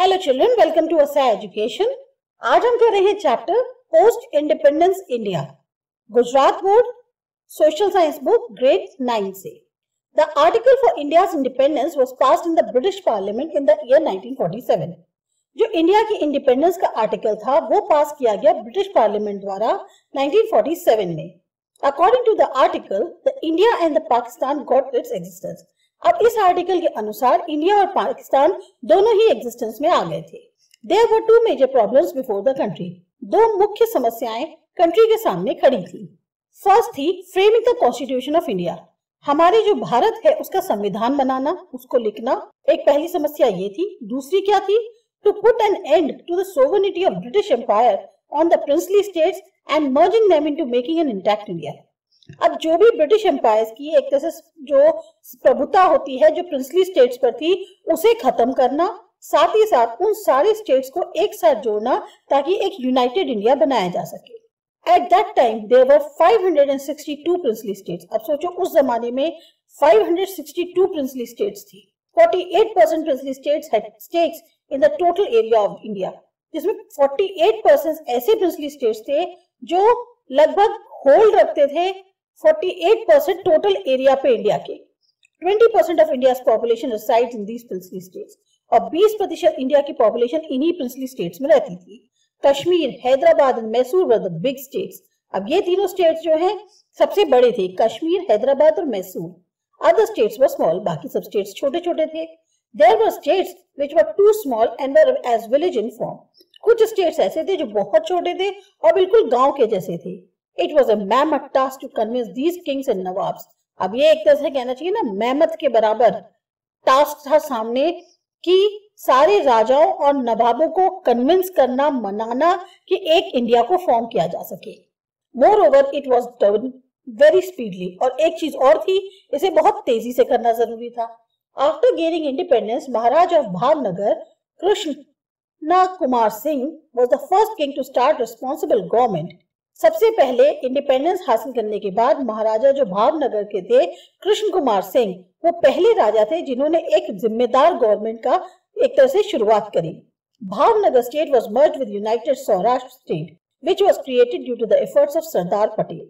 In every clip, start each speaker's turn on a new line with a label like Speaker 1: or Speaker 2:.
Speaker 1: Hello children, welcome to असा education. आज हम कर रहे हैं chapter post independence India, Gujarat board social science book grade 9 से। The article for India's independence was passed in the British parliament in the year 1947। जो India की independence का आर्टिकल था वो पास किया गया ब्रिटिश पार्लियामेंट द्वारा 1947 में। According to the article, the India and the Pakistan got its existence. अब इस आर्टिकल के अनुसार इंडिया और पाकिस्तान दोनों ही एग्जिस्टेंस में आ गए थे। There were two major problems before the country. दो मुख्य समस्याएं कंट्री के सामने खड़ी थी। फर्स्ट थी framing the constitution of India. हमारे जो भारत है उसका संविधान बनाना, उसको लिखना, एक पहली समस्या ये थी। दूसरी क्या थी? To put an end to the sovereignty of British empire on the princely states and merging them into making an intact India. अब जो भी ब्रिटिश एम्पायर की एक तरह से जो प्रभुता होती है जो प्रिंसली स्टेट्स पर थी, उसे खत्म करना, साथ ही साथ उन सारे स्टेट्स को एक साथ जोड़ना ताकि एक यूनाइटेड इंडिया बनाया जा सके। At that time there were 562 princely states. अब सोचो उस जमाने में 562 प्रिंसली स्टेट्स थी। 48% princely states had stakes in the total area of India, जिसमें 48% ऐसे प्रिंसली स्टेट्स थे जो लगभग होल्ड रखते थे 48% टोटल एरिया पे इंडिया के। 20% of India's population resides in these princely states और 20% इंडिया की पॉपुलेशन इन्हीं प्रिंसली स्टेट्स में रहती थी। कश्मीर, हैदराबाद और Mysore were the big states. अब ये तीनों स्टेट्स जो हैं सबसे बड़े थे, कश्मीर, हैदराबाद और Mysore. Other states were small, बाकी सब स्टेट्स छोटे छोटे थे। There were states which were too small and were as village in form. कुछ स्टेट्स ऐसे थे जो बहुत छोटे थे और बिल्कुल गांव के जैसे थे। It was a mammoth task to convince these kings and nawabs. अब ये एक तरह से कहना चाहिए ना, मैमथ के बराबर टास्क था सामने कि सारे राजाओं और नवाबों को कन्विंस करना, मनाना कि एक इंडिया को फॉर्म किया जा सके। Moreover, it was done very speedily. और एक चीज और थी, इसे बहुत तेजी से करना जरूरी था। After gaining independence, Maharaj of Bhavnagar Krishna Kumar Singh was the first king to start responsible government. सबसे पहले इंडिपेंडेंस हासिल करने के बाद महाराजा जो भावनगर के थे कृष्ण कुमार सिंह, वो पहले राजा थे जिन्होंने एक जिम्मेदार गवर्नमेंट का एक तरह से शुरुआत करी। Bhavnagar state was merged with united Saurashtra state which was created due to the efforts of Sardar Patel.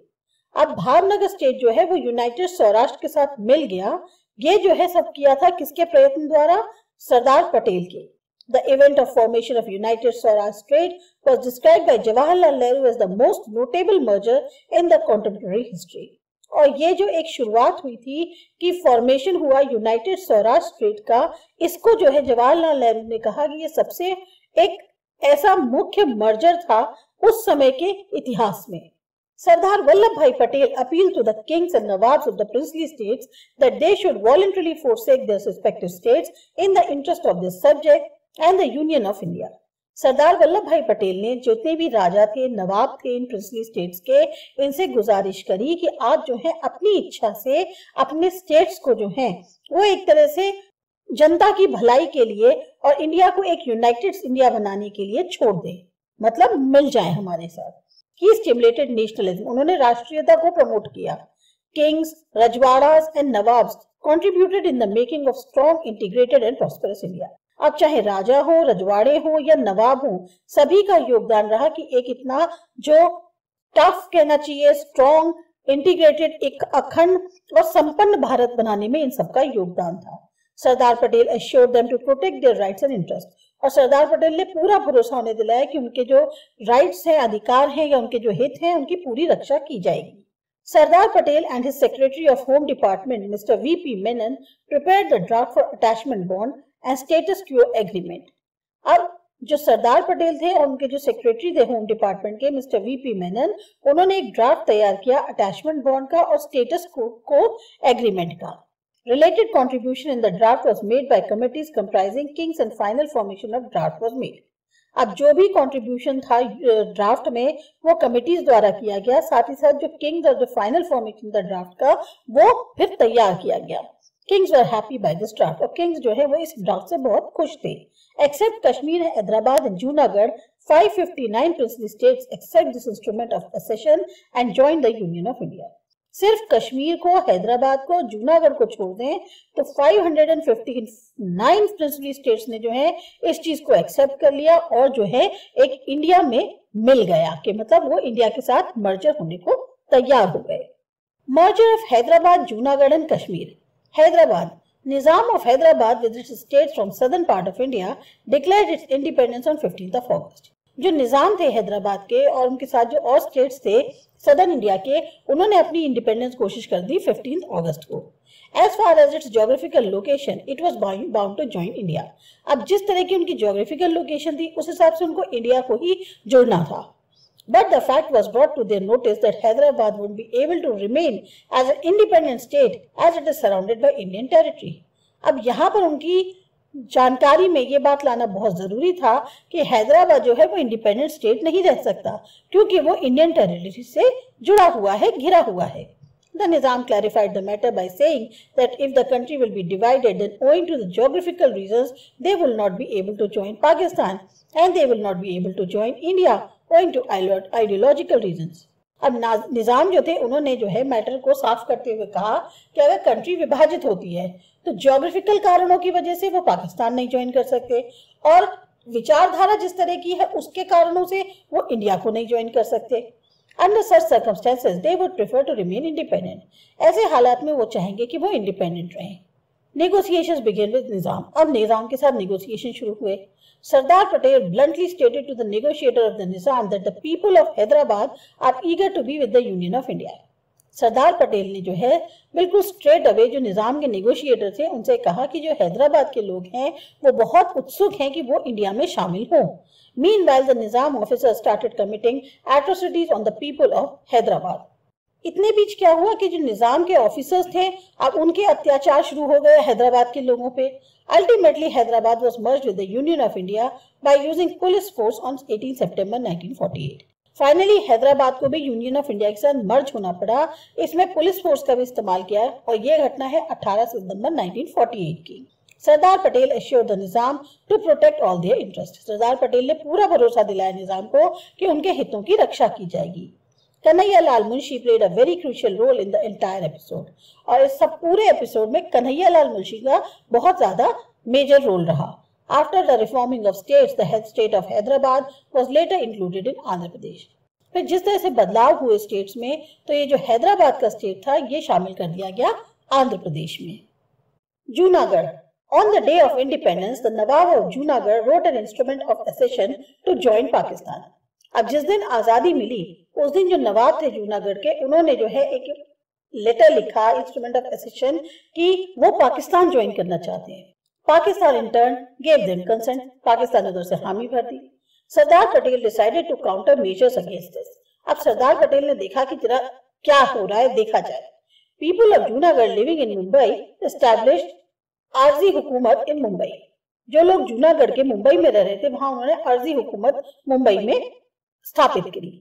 Speaker 1: अब भावनगर स्टेट जो है वो यूनाइटेड सौराष्ट्र के साथ मिल गया। ये जो है सब किया था किसके प्रयत्न द्वारा? सरदार पटेल के। The event of formation of United Saurashtra State was described by Jawaharlal Nehru as the most notable merger in the contemporary history. और ये जो एक शुरुआत हुई थी कि फॉर्मेशन हुआ यूनाइटेड सौराष्ट्र स्टेट का, इसको जो है जवाहरलाल नेहरू ने कहा कि ये सबसे एक ऐसा मुख्य मर्जर था उस समय के इतिहास में। सरदार वल्लभ भाई Patel appealed to the kings and nawabs of the princely states that they should voluntarily forsake their respective states in the interest of their subject and the union of India. Sardar Vallabh भाई पटेल ने जितने भी राजा थे, नवाब थे इन प्रिंसली स्टेट्स के, इनसे गुजारिश करी कि आप जो है अपनी इच्छा से अपने स्टेट्स को जो है वो एक तरह से जनता की भलाई के लिए और इंडिया को एक यूनाइटेड इंडिया बनाने के लिए छोड़ दें, मतलब मिल जाए हमारे साथ। He stimulated nationalism. उन्होंने राष्ट्रीयता को प्रमोट किया। Kings, रजवाड़ास and nawabs contributed in the making of strong, integrated and prosperous India. अब चाहे राजा हो, रजवाड़े हो या नवाब हो, सभी का योगदान रहा कि एक इतना जो टफ कहना चाहिए, स्ट्रॉन्ग, इंटीग्रेटेड, एक अखंड और संपन्न भारत बनाने में इन सबका योगदान था। Sardar Patel assured them to protect their rights and interests. और सरदार पटेल ने पूरा भरोसा होने दिलाया कि उनके जो राइट्स हैं, अधिकार हैं या उनके जो हित हैं, उनकी पूरी रक्षा की जाएगी। Sardar Patel and his secretary of home department Mr. V.P. Menon prepared the draft for attachment bond and status quo agreement. अब जो सरदार पटेल थे और उनके जो सेक्रेटरी थे होम डिपार्टमेंट के मिस्टर वीपी मेनन, उन्होंने एक ड्राफ्ट तैयार किया अटैचमेंट बॉन्ड का और स्टेटस को एग्रीमेंट का। Related contribution in the draft was made by committees comprising kings and final formation of draft was made. अब जो भी कंट्रीब्यूशन था ड्राफ्ट में वो कमिटीज द्वारा किया गया, साथ ही साथ जो किंग्स और जो फाइनल फॉर्मेशन था ड्राफ्ट का वो फिर तैयार किया गया। Kings were happy by this draft और किंग्स जो है वो इस ड्राफ्ट से बहुत खुश थे। Except Kashmir, Hyderabad and Junagadh, 559 princely states accept this instrument of accession and join the Union of India. सिर्फ कश्मीर को, हैदराबाद को, जूनागढ़ को छोड़ दें तो 559 प्रिंसिपली स्टेट्स ने जो है इस चीज को एक्सेप्ट कर लिया और जो है एक इंडिया में मिल गया, कि मतलब वो इंडिया के साथ मर्जर होने को तैयार हो गए। Merger of Hyderabad, Junagadh and Kashmir. Hyderabad, Nizam of Hyderabad with its states from southern part of India declared its independence on 15th of August. जो निजाम थे हैदराबाद के और उनके साथ जो और स्टेट्स थे सदर्न इंडिया के, उन्होंने अपनी इंडिपेंडेंस कोशिश कर दी 15 अगस्त को। As far as its geographical location, it was bound to join India. अब जिस तरह की उनकी geographical location थी उस हिसाब से उनको इंडिया को ही जुड़ना था। But the fact was brought to their notice that Hyderabad would be able to remain as an independent state as it is surrounded by Indian territory. अब यहाँ पर उनकी जानकारी में ये बात लाना बहुत जरूरी था कि हैदराबाद जो है वो इंडिपेंडेंट स्टेट नहीं रह सकता क्योंकि वो इंडियन टेरिटरी से जुड़ा हुआ है, घिरा हुआ है। The Nizam clarified the matter by saying that if the country will be divided, then owing to the geographical reasons, they will not be able to join Pakistan and they will not be able to join India owing to ideological reasons. अब निजाम जो थे उन्होंने जो है matter को साफ करते हुए कहा कि अगर कंट्री विभाजित होती है तो ज्योग्राफिकल कारणों की वजह से वो पाकिस्तान नहीं ज्वाइन कर सकते और विचारधारा जिस तरह की है उसके कारणों से वो इंडिया को नहीं ज्वाइन कर सकते। Under such circumstances, they would prefer to remain independent. ऐसे हालात में वो चाहेंगे कि वो इंडिपेंडेंट रहें। Negotiations began with निजाम। अब निजाम के साथ नेगोशिएशन शुरू हुए। Sardar Patel bluntly stated to the negotiator of the Nizam that the people of Hyderabad are eager to be with the Union of India. सरदार पटेल ने जो है बिल्कुल स्ट्रेट अवे जो निजाम के नेगोशिएटर थे उनसे कहा कि जो हैदराबाद के लोग हैं वो बहुत उत्सुक हैं कि वो इंडिया में शामिल हों। Meanwhile, the Nizam officers started committing atrocities on the people of Hyderabad. इतने बीच क्या हुआ कि जो निजाम के ऑफिसर्स थे अब उनके अत्याचार शुरू हो गए हैदराबाद के लोगों पे। Ultimately, Hyderabad was merged with the Union of India by using police force on 18 September 1948. Finally Hyderabad को भी यूनियन ऑफ इंडिया के साथ मर्ज होना पड़ा। इसमें पुलिस फोर्स का भी इस्तेमाल किया और ये घटना है 18 सितंबर 1948 की। Sardar Patel assured the Nizam to protect all their interest. Sardar Patel ने पूरा भरोसा दिलाया निजाम को कि उनके हितों की रक्षा की जाएगी। Kanhaiya Lal Munshi played a very crucial role in the entire episode और इस सब पूरे एपिसोड में कन्हैया लाल मुंशी का बहुत ज्यादा मेजर रोल रहा। After the reforming of states, the head state of Hyderabad was later included in Andhra Pradesh. फिर जिस तरह से बदलाव हुए स्टेट्स में तो ये जो हैदराबाद का स्टेट था ये शामिल कर दिया गया आंध्र प्रदेश में। Junagadh. On the day of independence, the Nawab of Junagadh wrote an instrument of accession to join Pakistan. अब जिस दिन आजादी मिली उस दिन जो नवाब थे जूनागढ़ के उन्होंने जो है एक लेटर लिखा इंस्ट्रूमेंट ऑफ एसेशन कि वो पाकिस्तान ज्वाइन करना चाहते हैं। Pakistan in turn gave them consent. Pakistan उधर से हामी भर दी। Sardar Patel decided to counter measures against this. अब सरदार पटेल ने देखा कि जरा क्या हो रहा है देखा जाए। People of Junagadh living in Mumbai established Aarzi Hukumat in Mumbai. जो लोग जूनागढ़ के मुंबई में रह रहे थे वहां उन्होंने आरजी हुकूमत मुंबई में स्थापित करी।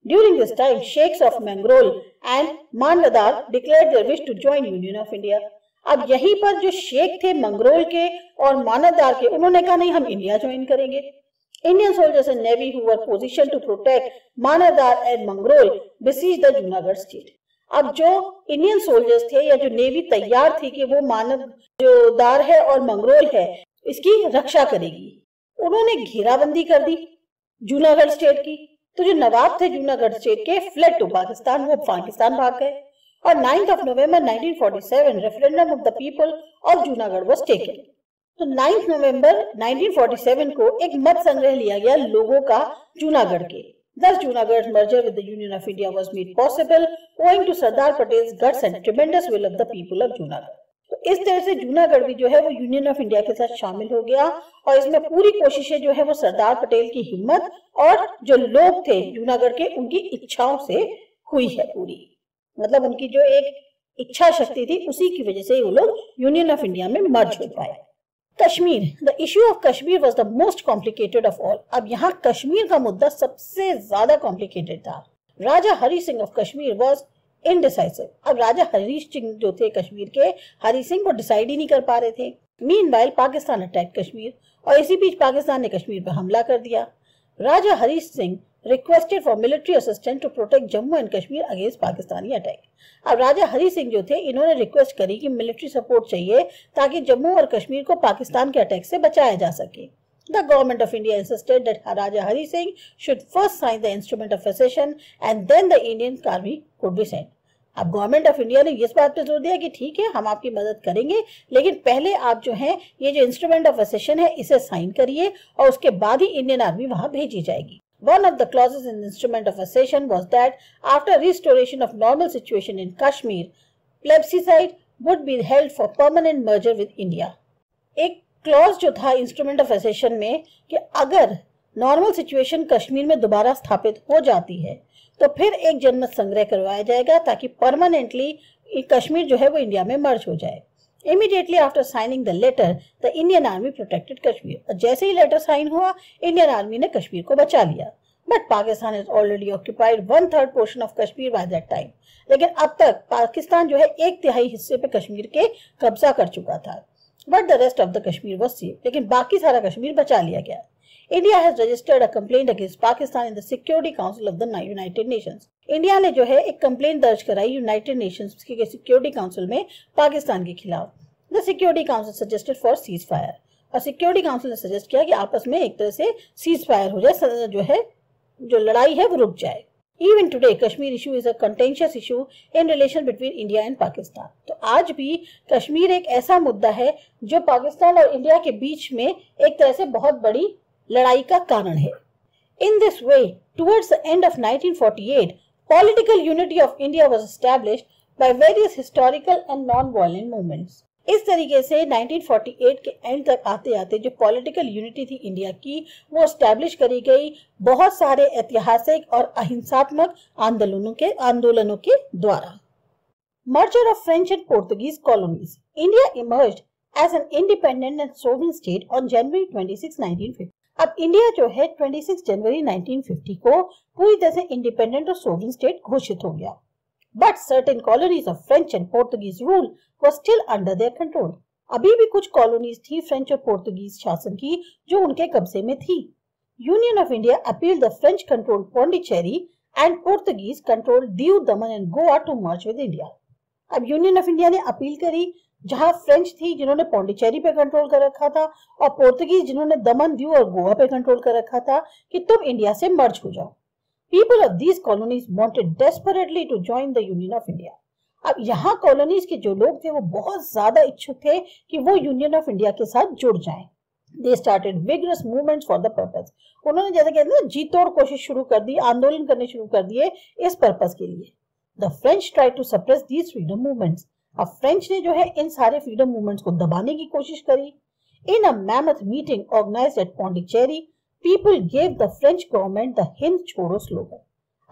Speaker 1: During this time, sheikhs of Mangrol and Manadar declared their wish to join Union of India. अब यहीं पर जो शेख थे मंगरोल के और मानदार के उन्होंने कहा नहीं हम इंडिया ज्वाइन करेंगे। Indian soldiers and navy who were position to protect Manavadar and Mangrol besides the Junagadh state. अब जो इंडियन सोल्जर्स थे या जो नेवी तैयार थी कि वो मानव जो दार है और मंगरोल है इसकी रक्षा करेगी, उन्होंने घेराबंदी कर दी जूनागढ़ स्टेट की। तो जो नवाब थे जूनागढ़ स्टेट के फ्लेड टू पाकिस्तान, वो पाकिस्तान भाग गए और 9th of November 1947 referendum of the people of Junagadh was taken. तो 9th November 1947 को एक मत संग्रह लिया गया लोगों का जूनागढ़ के। Thus Junagadh's merger with the Union of India was made possible owing to Sardar Patel's guts and tremendous will of the people of Junagadh. तो इस तरह से जूनागढ़ भी जो है वो यूनियन ऑफ इंडिया के साथ शामिल हो गया और इसमें पूरी कोशिशें जो है वो सरदार पटेल की हिम्मत और जो लोग थे जूनागढ़ के उनकी इच्छाओं से हुई है पूरी। मतलब उनकी जो एक इच्छा शक्ति थी उसी की वजह से वो लोग यूनियन ऑफ इंडिया में मर्ज हो पाए। Kashmir. The issue of Kashmir was the most complicated of all. अब यहाँ कश्मीर का मुद्दा सबसे ज्यादा कॉम्प्लिकेटेड था। Raja Hari Singh of Kashmir was indecisive. अब राजा हरि सिंह जो थे कश्मीर के, हरि सिंह वो डिसाइड ही नहीं कर पा रहे थे। मीनवाइल पाकिस्तान अटैक कश्मीर और इसी बीच पाकिस्तान ने कश्मीर पर हमला कर दिया। राजा Hari Singh requested for military assistance to protect Jammu and Kashmir against Pakistani attack. अब राजा हरि सिंह जो थे इन्होंने रिक्वेस्ट करी कि मिलिट्री सपोर्ट चाहिए ताकि जम्मू और कश्मीर को पाकिस्तान के अटैक से बचाया जा सके. The government of India insisted that Raja Hari Singh should first sign the instrument of accession and then the Indian army could be sent. अब गवर्नमेंट ऑफ इंडिया ने इस बात पे जोर दिया कि ठीक है हम आपकी मदद करेंगे, लेकिन पहले आप जो है ये जो इंस्ट्रूमेंट ऑफ असेशन है इसे साइन करिए और उसके बाद ही इंडियन आर्मी वहां भेजी जाएगी. One of the clauses in the instrument of accession was that after restoration of normal situation in Kashmir, plebiscite would be held for permanent merger with India. एक क्लॉज जो था इंस्ट्रूमेंट ऑफ असेशन में कि अगर normal situation Kashmir में दोबारा स्थापित हो जाती है तो फिर एक जनमत संग्रह करवाया जाएगा ताकि परमानेंटली कश्मीर जो है वो इंडिया में मर्ज हो जाए. Immediately after signing the letter the Indian army protected Kashmir. जैसे ही लेटर साइन हुआ इंडियन आर्मी ने कश्मीर को बचा लिया. But Pakistan has already occupied 1/3 portion of Kashmir by that time. लेकिन अब तक पाकिस्तान जो है 1/3 हिस्से पे कश्मीर के कब्जा कर चुका था. But the rest of the Kashmir was safe. लेकिन बाकी सारा कश्मीर बचा लिया गया. India has registered a complaint against Pakistan in the security council of the United Nations. India ने जो है एक कंप्लेंट दर्ज कराई यूनाइटेड नेशंस के सिक्योरिटी काउंसिल में पाकिस्तान के खिलाफ. The security council suggested for cease fire. और सिक्योरिटी काउंसिल ने सजेस्ट किया कि आपस में एक तरह से सीज फायर हो जाए, जो है जो लड़ाई है वो रुक जाए. Even today, Kashmir issue is a contentious issue in relation between India and Pakistan. तो आज भी कश्मीर एक ऐसा मुद्दा है जो पाकिस्तान और इंडिया के बीच में एक तरह से बहुत बड़ी लड़ाई का कारण है. In this way, towards the end of 1948, political unity of India was established by various historical and non-violent movements. इस तरीके से 1948 के एंड तक आते आते जो पॉलिटिकल यूनिटी थी इंडिया की वो एस्टैब्लिश करी गई बहुत सारे ऐतिहासिक और अहिंसात्मक आंदोलनों के द्वारा. Merger of French and Portuguese colonies. India emerged as an independent and sovereign state on January 26, 1950. अब इंडिया जो है 26 जनवरी 1950 को पूरी तरह से इंडिपेंडेंट और सोवरेन स्टेट घोषित हो गया. But certain colonies of French and Portuguese rule were still under their control. अभी भी कुछ कॉलोनीज थी फ्रेंच और पोर्तुगीज शासन की जो उनके कब्जे में थी. Union of India appealed the French controlled Pondicherry and Portuguese controlled Diu, Daman and Goa to merge with India. अब यूनियन ऑफ इंडिया ने अपील करी जहां फ्रेंच थी जिन्होंने पौंडीचेरी पे कंट्रोल कर रखा था और पोर्तुगीज जिन्होंने दमन, दीव और गोवा पे कंट्रोल कर रखा था कि तुम इंडिया से मर्ज हो जाओ. People of these colonies wanted desperately to join the Union of India. अब यहाँ कॉलोनीज के जो लोग थे वो बहुत ज्यादा इच्छुक थे कि वो यूनियन ऑफ इंडिया के साथ जुड़ जाएं. They started vigorous movements for the purpose. उन्होंने जैसे कहते हैं जी तोड़ कोशिश शुरू कर दी, आंदोलन करने शुरू कर दिए इस पर्पस के लिए. The French tried to suppress these freedom movements. अब फ्रेंच ने जो है इन सारे फ्रीडम मूवमेंट्स को दबाने की कोशिश करी. In a mammoth meeting organized at Pondicherry, People gave the French government the Hind छोड़ो स्लोगन.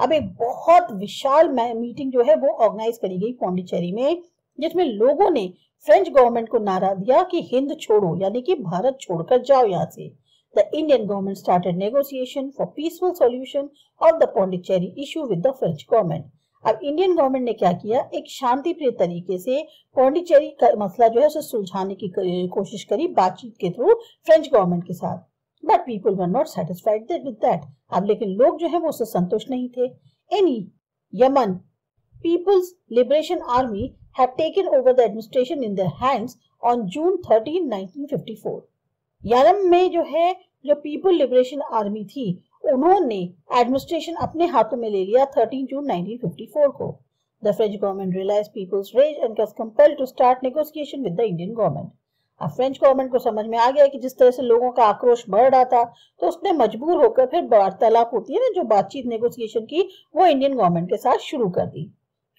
Speaker 1: अब एक बहुत विशाल मीटिंग जो है वो ऑर्गेनाइज करी गई पौंडीचेरी में जिसमें लोगों ने फ्रेंच गवर्नमेंट को नारा दिया कि हिंद छोड़ो यानी कि भारत छोड़कर जाओ यहाँ से. The Indian government started negotiation for peaceful solution of the Pondicherry issue with the French government. अब इंडियन गवर्नमेंट ने क्या किया, एक शांतिप्रिय तरीके से पौंडीचेरी का मसला जो है उसे सुलझाने की कोशिश करी बातचीत के थ्रू फ्रेंच गवर्नमेंट के साथ. But people were not satisfied with that. अब लेकिन लोग जो है वो उससे संतुष्ट नहीं थे. In Yemen, People's Liberation Army had taken over the administration in their hands on June 13, 1954. Yemen में जो है जो पीपल लिबरेशन आर्मी थी उन्होंने एडमिनिस्ट्रेशन अपने हाथों में ले लिया 13 जून 1954 को. The French government realized people's rage and was compelled to start negotiation with the Indian government. अब फ्रेंच गवर्नमेंट को समझ में आ गया कि जिस तरह से लोगों का आक्रोश बढ़ रहा था तो उसने मजबूर होकर फिर वार्तालाप होती है ना जो बातचीत नेगोशिएशन की वो इंडियन गवर्नमेंट के साथ शुरू कर दी.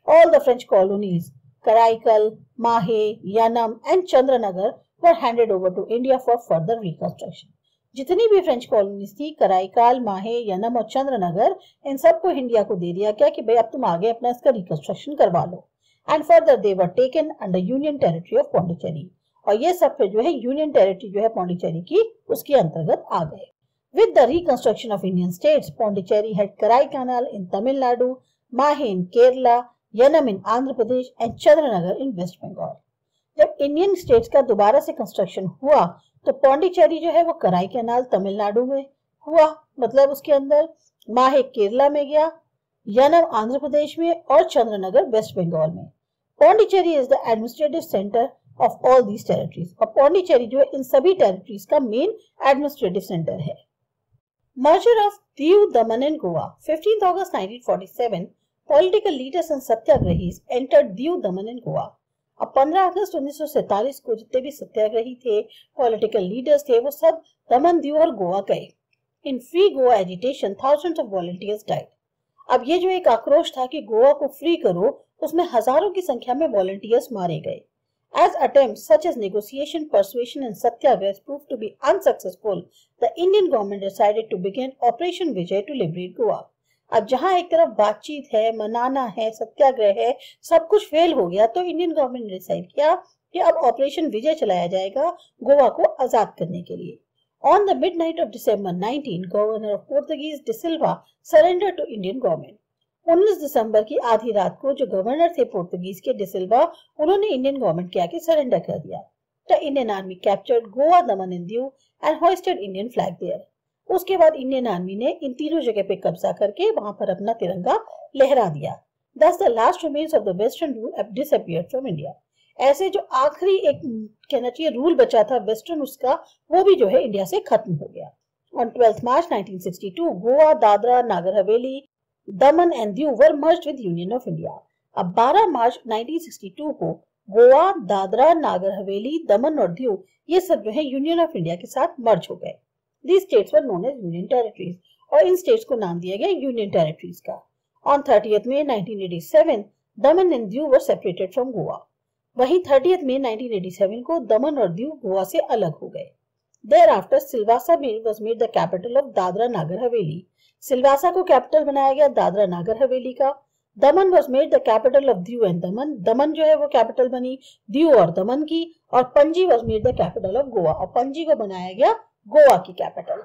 Speaker 1: All the French colonies Karaikal, Mahe, Yanam and Chandernagore were handed over to India for further reconstruction. जितनी भी फ्रेंच कॉलोनीज थी कराईकाल, माहे, यानम और चंद्रनगर इन सबको इंडिया को दे दिया क्या कि भाई अब तुम आगे अपना इसका रिकंस्ट्रक्शन करवा लो. And further they were taken under union territory of Pondicherry. और ये सब फिर जो है यूनियन टेरिटरी जो है पौंडीचेरी की उसके अंतर्गत आ गए. With the reconstruction of Indian states Pondicherry had Karaikal in Tamil Nadu, Mahe in Kerala, Yanam in Andhra Pradesh and Chandernagore in West Bengal. जब इंडियन स्टेट्स का दोबारा से कंस्ट्रक्शन हुआ तो पौंडीचेरी जो है वो कराई कैनाल तमिलनाडु में हुआ, मतलब उसके अंदर, माहे केरला में गया, यनम आंध्र प्रदेश में और चंद्रनगर वेस्ट बंगाल में। Pondicherry is the administrative centre of all these territories, और पौंडीचेरी जो है इन सभी टेरिटरीज का मेन एडमिनिस्ट्रेटिव सेंटर है। Merger of Diu, Daman and Goa. 15th August 1947, political leaders and satyagrahis entered Diu, Daman and Goa. अब 15 अगस्त 1947 को जितने भी सत्याग्रही थे, पॉलिटिकल लीडर्स थे, वो सब दमन, दीव और गोवा गए। In free Goa agitation thousands of volunteers died. अब ये जो एक आक्रोश था कि गोवा को फ्री करो, उसमें हजारों की संख्या में वॉलंटियर्स मारे गए। As attempts such as negotiation, persuasion and satyagraha proved to be unsuccessful, the Indian government decided to begin Operation Vijay to liberate Goa. अब जहां एक तरफ बातचीत है, मनाना है, सत्याग्रह है, सब कुछ फेल हो गया, तो इंडियन गवर्नमेंट ने डिसाइड किया कि अब ऑपरेशन विजय चलाया जाएगा गोवा को आजाद करने के लिए। On the midnight of December 19, Governor of Portuguese De Silva surrendered to Indian government. 19 दिसंबर की आधी रात को जो गवर्नर थे पोर्तुगीज के डिसिल्वा, उन्होंने इंडियन गवर्नमेंट के आगे सरेंडर कर दिया। The Indian army captured Goa, Daman and Diu and hoisted Indian flag there. उसके बाद इंडियन आर्मी ने इन तीनों जगह पे कब्जा करके वहां पर अपना तिरंगा लहरा दिया। Thus the last remains of the western rule have disappeared from India. ऐसे जो आखिरी एक कहना चाहिए रूल बचा था वेस्टर्न, उसका वो भी जो है इंडिया से खत्म हो गया। On 12th March 1962, Goa, Dadra, Nagar Haveli, Daman and Diu were merged with union of India. अब 12 मार्च 1962 को गोवा, दादरा, नागर हवेली, दमन और दीव ये सब जो है यूनियन ऑफ इंडिया के साथ मर्ज हो गए। These states were known as union territories, और इन स्टेट्स को नाम दिया गया यूनियन टेरिटरीज का। On 30th May 1987, Daman and Diu were separated from Goa. वहीं 30th May 1987 को दमन और दीव गोवा से अलग हो गए। Thereafter, Silvassa was made the capital of Dadra Nagar Haveli. Silvassa को कैपिटल बनाया गया दादरा नागर हवेली का। दमन was made the capital of Diu and दमन, दमन जो है वो कैपिटल बनी दीव और दमन की। और Panaji was made the capital of Goa, और पणजी को बनाया गया गोवा की कैपिटल।